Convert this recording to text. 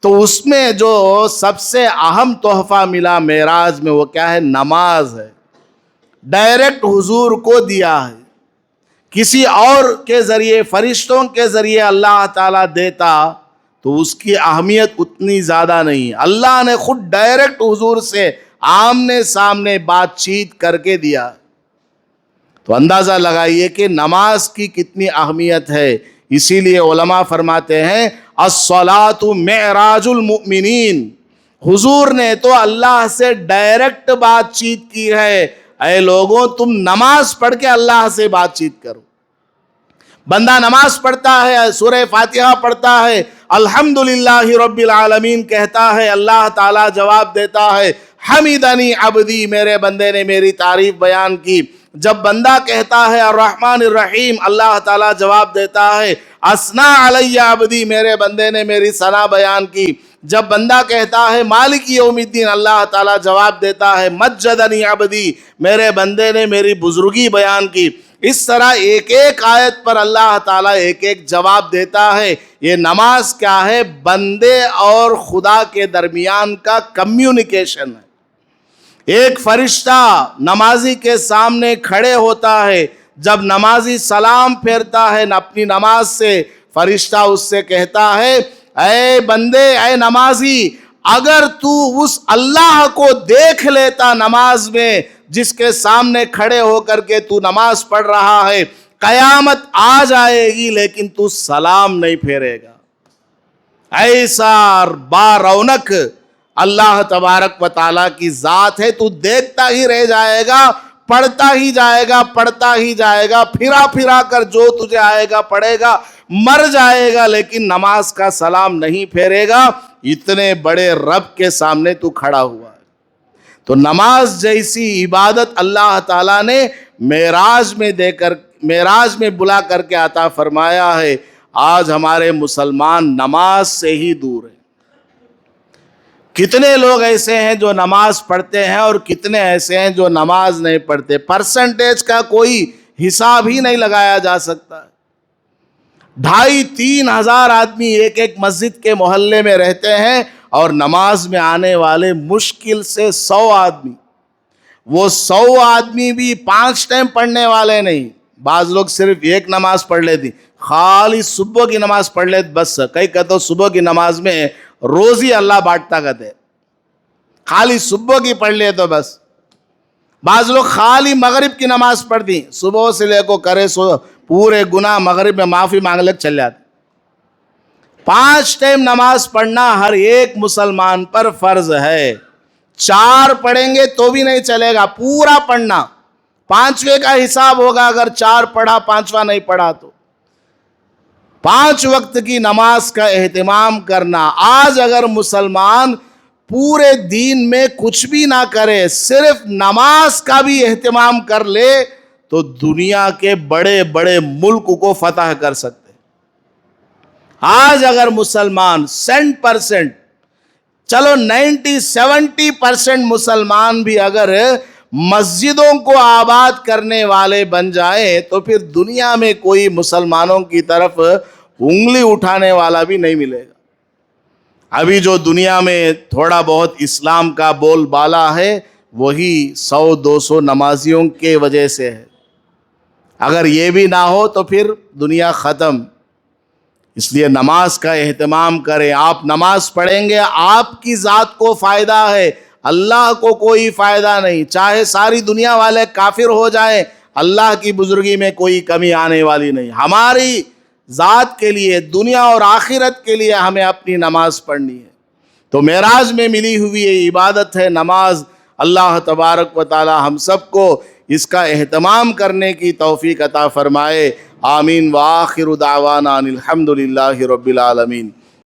تو اس میں جو سب سے اہم تحفہ ملا معراج میں وہ کیا ہے؟ نماز ہے. ڈائریکٹ حضور کو دیا ہے. کسی اور کے ذریعے، فرشتوں کے ذریعے اللہ تعالیٰ دیتا تو اس کی اہمیت اتنی زیادہ نہیں. اللہ نے خود ڈائریکٹ حضور سے آمنے سامنے بات چیت کر کے دیا. تو اندازہ لگائیے کہ نماز کی کتنی اہمیت ہے. اسی لیے علماء فرماتے ہیں الصلاۃ معراج المؤمنین. حضور نے تو اللہ سے ڈائریکٹ بات چیت کی ہے. اے لوگوں، تم نماز پڑھ کے اللہ سے بات چیت کرو. بندہ نماز پڑھتا ہے، سورہ فاتحہ پڑھتا ہے، الحمدللہ رب العالمین کہتا ہے، اللہ تعالیٰ جواب دیتا ہے حمیدنی عبدی، میرے بندے نے میری تعریف بیان کی. جب بندہ کہتا ہے الرحمن الرحیم، اللہ تعالیٰ جواب دیتا ہے اثنا علی عبدی، میرے بندے نے میری ثنا بیان کی. جب بندہ کہتا ہے مالک یوم الدین، اللہ تعالیٰ جواب دیتا ہے مجدنی عبدی، میرے بندے نے میری بزرگی بیان کی. اس طرح ایک ایک آیت پر اللہ تعالیٰ ایک ایک جواب دیتا ہے. یہ نماز کیا ہے؟ بندے اور خدا کے درمیان کا کمیونیکیشن ہے. ایک فرشتہ نمازی کے سامنے کھڑے ہوتا ہے، جب نمازی سلام پھیرتا ہے اپنی نماز سے، فرشتہ اس سے کہتا ہے اے بندے، اے نمازی، اگر تو اس اللہ کو دیکھ لیتا نماز میں جس کے سامنے کھڑے ہو کر کے تو نماز پڑھ رہا ہے، قیامت آ جائے گی لیکن تو سلام نہیں پھیرے گا. ایسا با رونق اللہ تبارک و تعالیٰ کی ذات ہے. تو دیکھتا ہی رہ جائے گا، پڑھتا ہی جائے گا، پڑھتا ہی جائے گا، پھرا پھرا کر جو تجھے آئے گا پڑھے گا، مر جائے گا لیکن نماز کا سلام نہیں پھیرے گا. اتنے بڑے رب کے سامنے تو کھڑا ہوا ہے. تو نماز جیسی عبادت اللہ تعالیٰ نے معراج میں بلا کر کے عطا فرمایا ہے. آج ہمارے مسلمان نماز سے ہی دور ہیں. کتنے لوگ ایسے ہیں جو نماز پڑھتے ہیں اور کتنے ایسے ہیں جو نماز نہیں پڑھتے. پرسنٹیج کا کوئی حساب ہی نہیں لگایا جا سکتا. 2,500-3 ہزار آدمی ایک ایک مسجد کے محلے میں رہتے ہیں اور نماز میں آنے والے مشکل سے 100 آدمی. وہ 100 آدمی بھی 5 ٹائم پڑھنے والے نہیں. بعض لوگ صرف ایک نماز پڑھ لیتی، خالی صبح کی نماز پڑھ لیتے بس. کئی کہتے صبح کی نماز میں روزی اللہ بانٹتا کہتے، خالی صبح کی پڑھ لے تو بس. بعض لوگ خالی مغرب کی نماز پڑھ دی، صبح سے لے کو کرے سو پورے گناہ مغرب میں معافی مانگ لے چل جاتے. 5 ٹائم نماز پڑھنا ہر ایک مسلمان پر فرض ہے. 4 پڑھیں گے تو بھی نہیں چلے گا، پورا پڑھنا. 5ویں کا حساب ہوگا اگر 4 پڑھا 5واں نہیں پڑھا تو. 5 وقت کی نماز کا اہتمام کرنا. آج اگر مسلمان پورے دین میں کچھ بھی نہ کرے، صرف نماز کا بھی اہتمام کر لے تو دنیا کے بڑے بڑے ملک کو فتح کر سکتے. آج اگر مسلمان 100%، چلو 90-70% مسلمان بھی اگر مسجدوں کو آباد کرنے والے بن جائیں تو پھر دنیا میں کوئی مسلمانوں کی طرف انگلی اٹھانے والا بھی نہیں ملے گا. ابھی جو دنیا میں تھوڑا بہت اسلام کا بول بالا ہے وہی 100-200 نمازیوں کے وجہ سے ہے. اگر یہ بھی نہ ہو تو پھر دنیا ختم. اس لیے نماز کا اہتمام کریں. آپ نماز پڑھیں گے آپ کی ذات کو فائدہ ہے، اللہ کو کوئی فائدہ نہیں. چاہے ساری دنیا والے کافر ہو جائیں، اللہ کی بزرگی میں کوئی کمی آنے والی نہیں. ہماری ذات کے لیے، دنیا اور آخرت کے لیے ہمیں اپنی نماز پڑھنی ہے. تو معراج میں ملی ہوئی یہ عبادت ہے نماز. اللہ تبارک و تعالی ہم سب کو اس کا اہتمام کرنے کی توفیق عطا فرمائے. آمین. وآخر دعوانا الحمدللہ رب العالمین.